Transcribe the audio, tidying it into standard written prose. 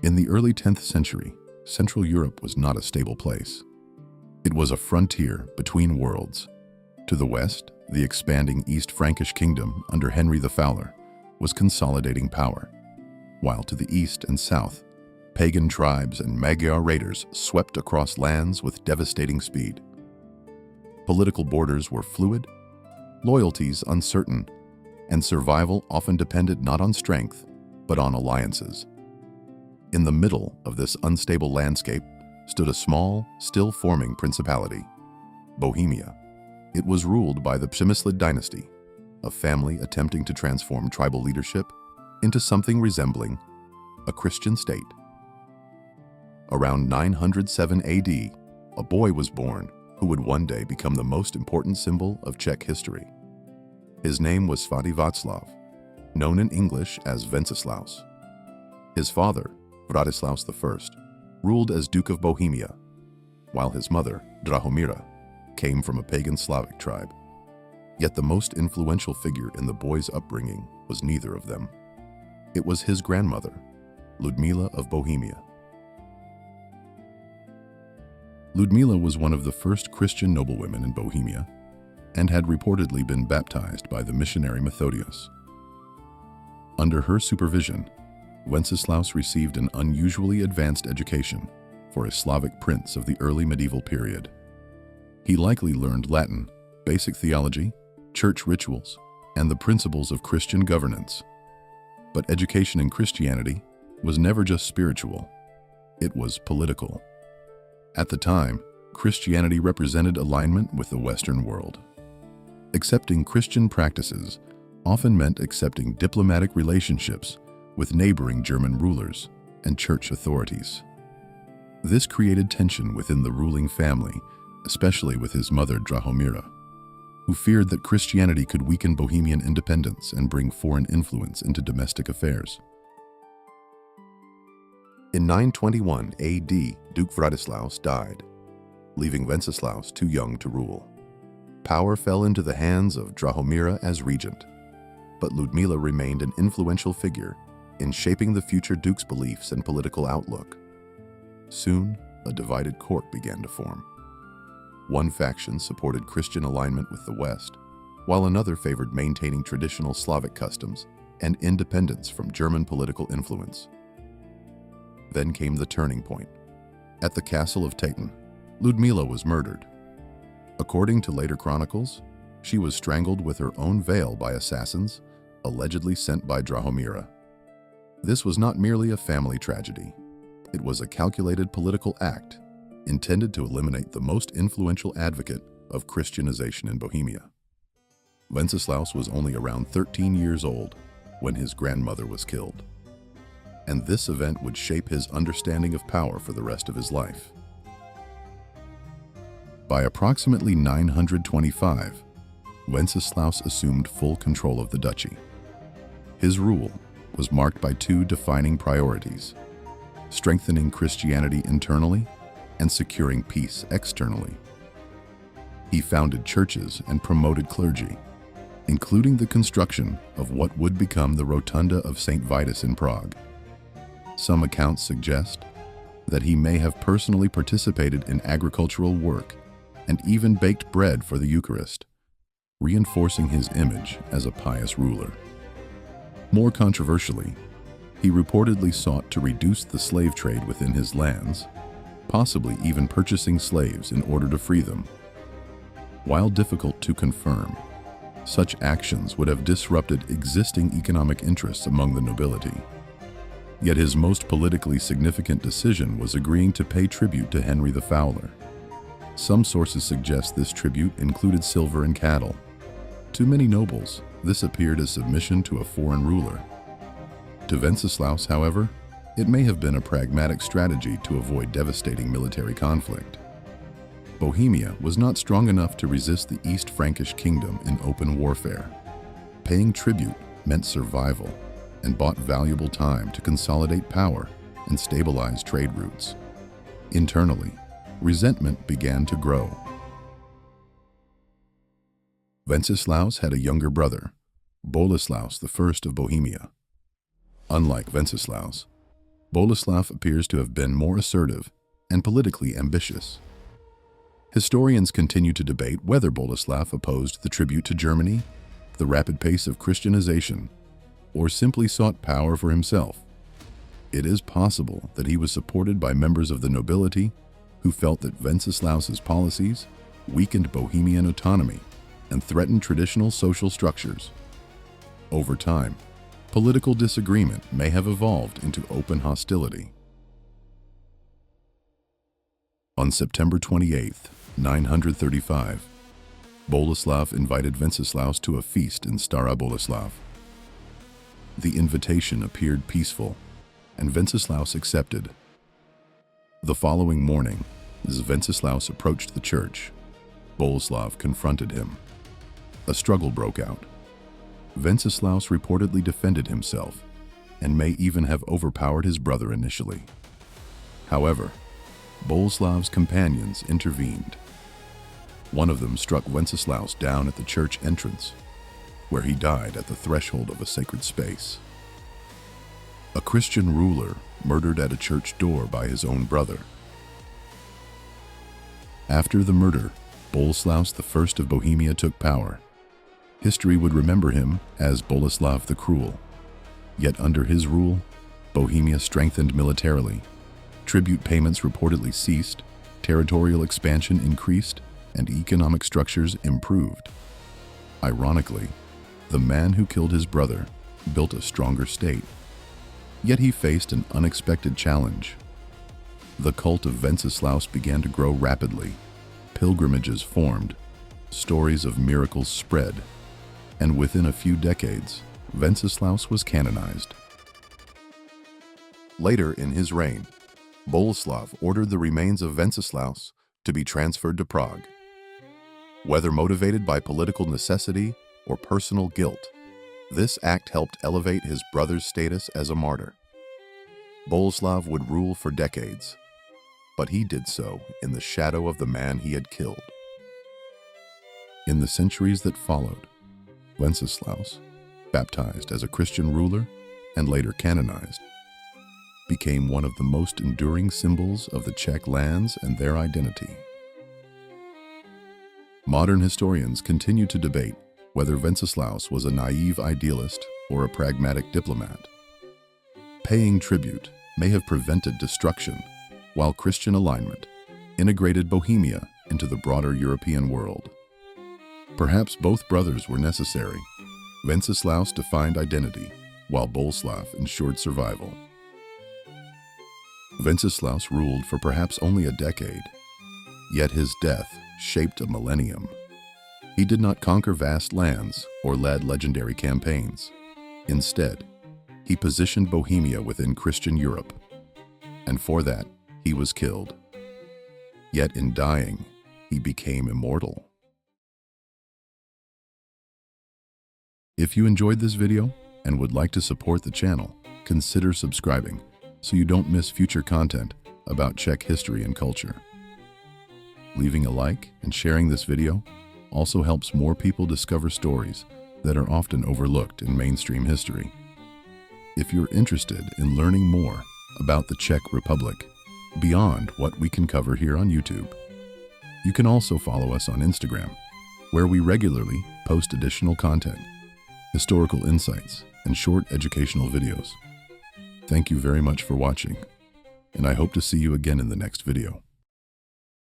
In the early 10th century, Central Europe was not a stable place. It was a frontier between worlds. To the west, the expanding East Frankish kingdom under Henry the Fowler was consolidating power, while to the east and south, pagan tribes and Magyar raiders swept across lands with devastating speed. Political borders were fluid, loyalties uncertain, and survival often depended not on strength, but on alliances. In the middle of this unstable landscape stood a small, still-forming principality, Bohemia. It was ruled by the Przemyslid dynasty, a family attempting to transform tribal leadership into something resembling a Christian state. Around 907 AD, a boy was born who would one day become the most important symbol of Czech history. His name was Svatý Václav, known in English as Wenceslaus. His father, Vladislaus I, ruled as Duke of Bohemia, while his mother, Drahomira, came from a pagan Slavic tribe. Yet the most influential figure in the boy's upbringing was neither of them. It was his grandmother, Ludmila of Bohemia. Ludmila was one of the first Christian noblewomen in Bohemia and had reportedly been baptized by the missionary Methodius. Under her supervision, Wenceslaus received an unusually advanced education for a Slavic prince of the early medieval period. He likely learned Latin, basic theology, church rituals, and the principles of Christian governance. But education in Christianity was never just spiritual, it was political. At the time, Christianity represented alignment with the Western world. Accepting Christian practices often meant accepting diplomatic relationships with neighboring German rulers and church authorities. This created tension within the ruling family, especially with his mother Drahomira, who feared that Christianity could weaken Bohemian independence and bring foreign influence into domestic affairs. In 921 AD, Duke Vladislaus died, leaving Wenceslaus too young to rule. Power fell into the hands of Drahomira as regent, but Ludmila remained an influential figure in shaping the future duke's beliefs and political outlook. Soon, a divided court began to form. One faction supported Christian alignment with the West, while another favored maintaining traditional Slavic customs and independence from German political influence. Then came the turning point. At the castle of Tayton, Ludmila was murdered. According to later chronicles, she was strangled with her own veil by assassins, allegedly sent by Drahomira. This was not merely a family tragedy. It was a calculated political act intended to eliminate the most influential advocate of Christianization in Bohemia. Wenceslaus was only around 13 years old when his grandmother was killed, and this event would shape his understanding of power for the rest of his life. By approximately 925, Wenceslaus assumed full control of the duchy. His rule was marked by two defining priorities: strengthening Christianity internally and securing peace externally. He founded churches and promoted clergy, including the construction of what would become the Rotunda of St. Vitus in Prague. Some accounts suggest that he may have personally participated in agricultural work and even baked bread for the Eucharist, reinforcing his image as a pious ruler. More controversially, he reportedly sought to reduce the slave trade within his lands, possibly even purchasing slaves in order to free them. While difficult to confirm, such actions would have disrupted existing economic interests among the nobility. Yet his most politically significant decision was agreeing to pay tribute to Henry the Fowler. Some sources suggest this tribute included silver and cattle. To many nobles, this appeared as submission to a foreign ruler. To Wenceslaus, however, it may have been a pragmatic strategy to avoid devastating military conflict. Bohemia was not strong enough to resist the East Frankish kingdom in open warfare. Paying tribute meant survival and bought valuable time to consolidate power and stabilize trade routes. Internally, resentment began to grow. Wenceslaus had a younger brother, Boleslaus I of Bohemia. Unlike Wenceslaus, Boleslav appears to have been more assertive and politically ambitious. Historians continue to debate whether Boleslav opposed the tribute to Germany, the rapid pace of Christianization, or simply sought power for himself. It is possible that he was supported by members of the nobility who felt that Wenceslaus's policies weakened Bohemian autonomy and threatened traditional social structures. Over time, political disagreement may have evolved into open hostility. On September 28, 935, Boleslav invited Wenceslaus to a feast in Stara Boleslav. The invitation appeared peaceful, and Wenceslaus accepted. The following morning, as Wenceslaus approached the church, Boleslav confronted him. A struggle broke out. Wenceslaus reportedly defended himself and may even have overpowered his brother initially. However, Boleslav's companions intervened. One of them struck Wenceslaus down at the church entrance, where he died at the threshold of a sacred space. A Christian ruler murdered at a church door by his own brother. After the murder, Boleslaus I of Bohemia took power. History would remember him as Boleslav the Cruel. Yet under his rule, Bohemia strengthened militarily. Tribute payments reportedly ceased, territorial expansion increased, and economic structures improved. Ironically, the man who killed his brother built a stronger state. Yet he faced an unexpected challenge. The cult of Wenceslaus began to grow rapidly. Pilgrimages formed, stories of miracles spread, and within a few decades, Wenceslaus was canonized. Later in his reign, Boleslav ordered the remains of Wenceslaus to be transferred to Prague. Whether motivated by political necessity or personal guilt, this act helped elevate his brother's status as a martyr. Boleslav would rule for decades, but he did so in the shadow of the man he had killed. In the centuries that followed, Wenceslaus, baptized as a Christian ruler and later canonized, became one of the most enduring symbols of the Czech lands and their identity. Modern historians continue to debate whether Wenceslaus was a naive idealist or a pragmatic diplomat. Paying tribute may have prevented destruction, while Christian alignment integrated Bohemia into the broader European world. Perhaps both brothers were necessary. Wenceslaus defined identity, while Boleslav ensured survival. Wenceslaus ruled for perhaps only a decade, yet his death shaped a millennium. He did not conquer vast lands or led legendary campaigns. Instead, he positioned Bohemia within Christian Europe, and for that, he was killed. Yet in dying, he became immortal. If you enjoyed this video and would like to support the channel, consider subscribing so you don't miss future content about Czech history and culture. Leaving a like and sharing this video also helps more people discover stories that are often overlooked in mainstream history. If you're interested in learning more about the Czech Republic beyond what we can cover here on YouTube, you can also follow us on Instagram, where we regularly post additional content, historical insights, and short educational videos. Thank you very much for watching, and I hope to see you again in the next video.